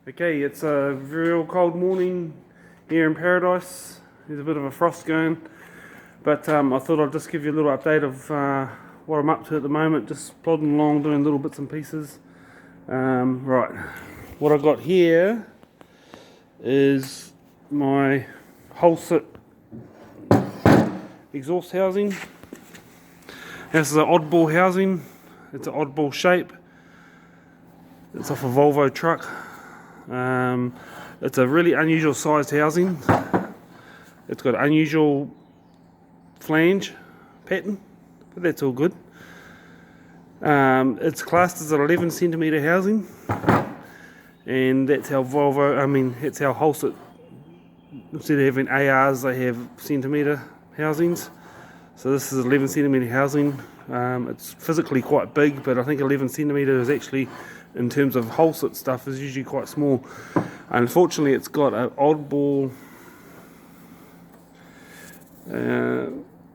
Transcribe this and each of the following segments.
Okay, it's a real cold morning here in Paradise. There's a bit of a frost going, but I thought I'd just give you a little update of what I'm up to at the moment, just plodding along doing little bits and pieces. Right, what I've got here is my holset exhaust housing. This is an oddball housing, it's an oddball shape. It's off a Volvo truck. It's a really unusual sized housing. It's got unusual flange pattern, but that's all good. It's classed as an 11 centimetre housing, and that's how that's how holset, instead of having ARs, they have centimetre housings. So this is 11 centimetre housing. It's physically quite big, but I think 11 centimetre is actually, in terms of holset stuff, is usually quite small. Unfortunately, it's got an oddball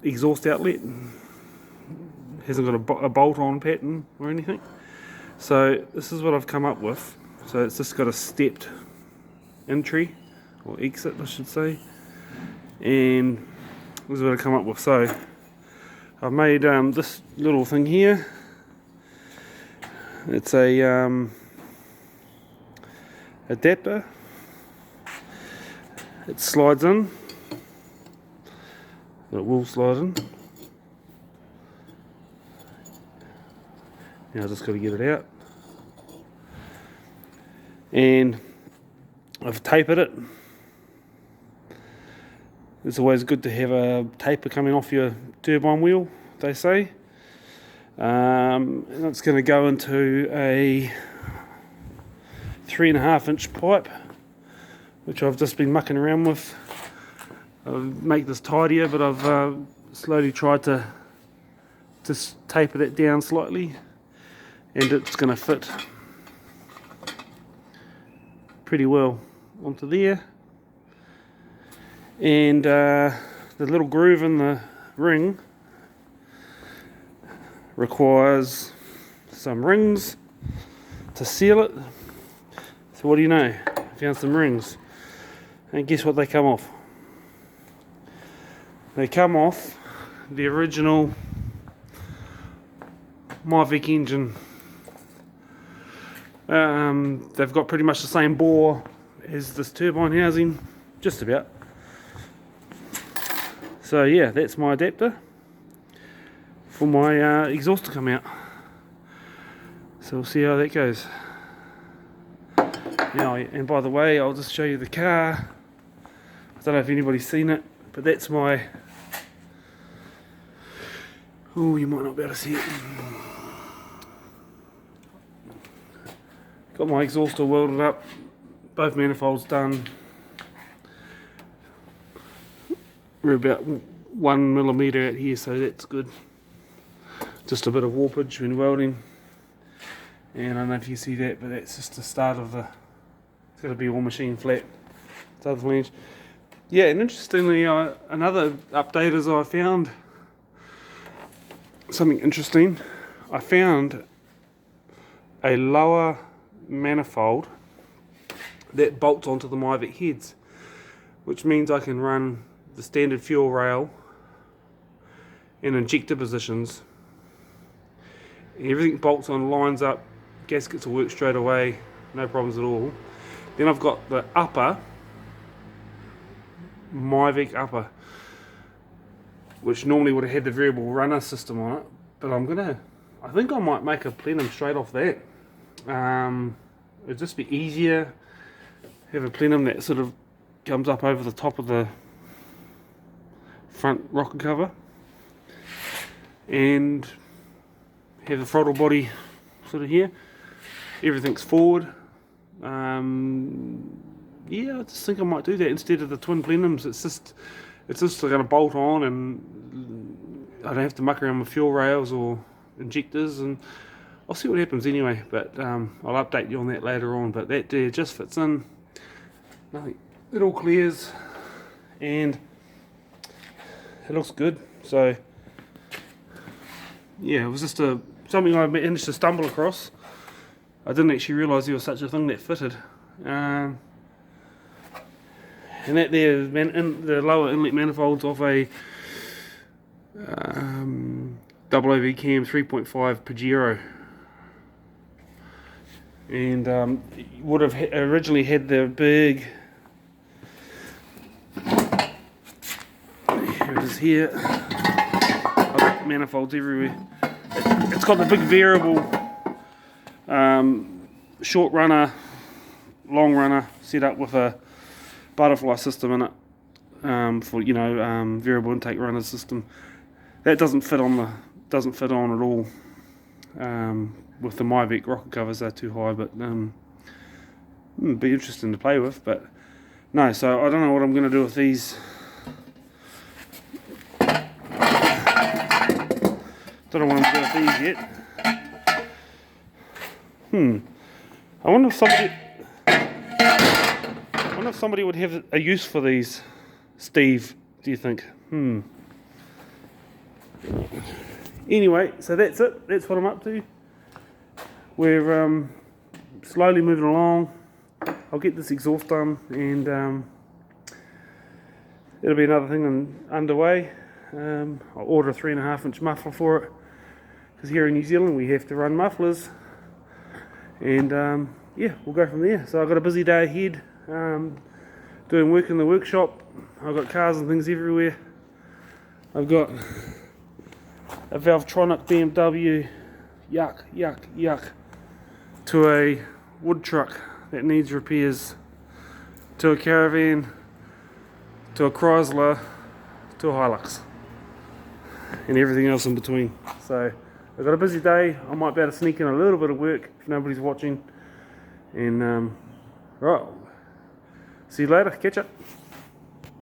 exhaust outlet. Hasn't got a bolt-on pattern or anything. So this is what I've come up with. So it's just got a stepped entry, or exit I should say, and this is what I've come up with. So I've made this little thing here. It's a adapter. It slides in. It will slide in. Now I just got to get it out. And I've tapered it. It's always good to have a taper coming off your turbine wheel, they say. And it's going to go into a 3.5 inch pipe, which I've just been mucking around with. I'll make this tidier, but I've slowly tried to just taper that down slightly, and it's going to fit pretty well onto there. And the little groove in the ring requires some rings to seal it. So what do you know? I found some rings, and guess what they come off? They come off the original Maverick engine. They've got pretty much the same bore as this turbine housing, just about. So yeah, that's my adapter for my exhaust to come out. So we'll see how that goes. Now, and by the way, I'll just show you the car. I don't know if anybody's seen it, but that's my... Oh, you might not be able to see it. Got my exhaust all welded up, both manifolds done. We're about 1 millimetre out here, so that's good. Just a bit of warpage when welding, and I don't know if you see that, but that's just the start of the... It's going to be all machine flat. Start the flange. Yeah, and interestingly, another update is I found something interesting. I found a lower manifold that bolts onto the Maverick heads, which means I can run the standard fuel rail in injector positions. Everything bolts on, lines up, gaskets will work straight away, no problems at all. Then I've got the upper, Maverick upper, which normally would have had the variable runner system on it, but I think I might make a plenum straight off that. It'd just be easier, have a plenum that sort of comes up over the top of the front rocker cover, and have the throttle body sort of here. Everything's forward. Yeah, I just think I might do that instead of the twin plenums. It's just going to bolt on, and I don't have to muck around with fuel rails or injectors, and I'll see what happens anyway. But I'll update you on that later on. But that there just fits in. Nothing. It all clears, and it looks good. So yeah, it was just something I managed to stumble across. I didn't actually realise there was such a thing that fitted. And that there is in the lower inlet manifolds of a OOV cam 3.5 Pajero, and would have originally had the big, here it is here, I've got manifolds everywhere. It's got the big variable short runner, long runner set up with a butterfly system in it, for variable intake runner system. That doesn't fit on at all with the Myvec rocker covers. They're too high, but be interesting to play with. But no, so I don't know what I'm going to do with these. Don't know what I'm going to do with these yet. I wonder if somebody would have a use for these, Steve. Do you think? Anyway, so that's it. That's what I'm up to. We're slowly moving along. I'll get this exhaust done, and it'll be another thing underway. I'll order a 3.5-inch muffler for it, because here in New Zealand we have to run mufflers, and yeah, we'll go from there. So I've got a busy day ahead, doing work in the workshop. I've got cars and things everywhere. I've got a Valvetronic BMW, yuck, to a wood truck that needs repairs, to a caravan, to a Chrysler, to a Hilux, and everything else in between. So I've got a busy day. I might be able to sneak in a little bit of work if nobody's watching, and right, see you later, catch up.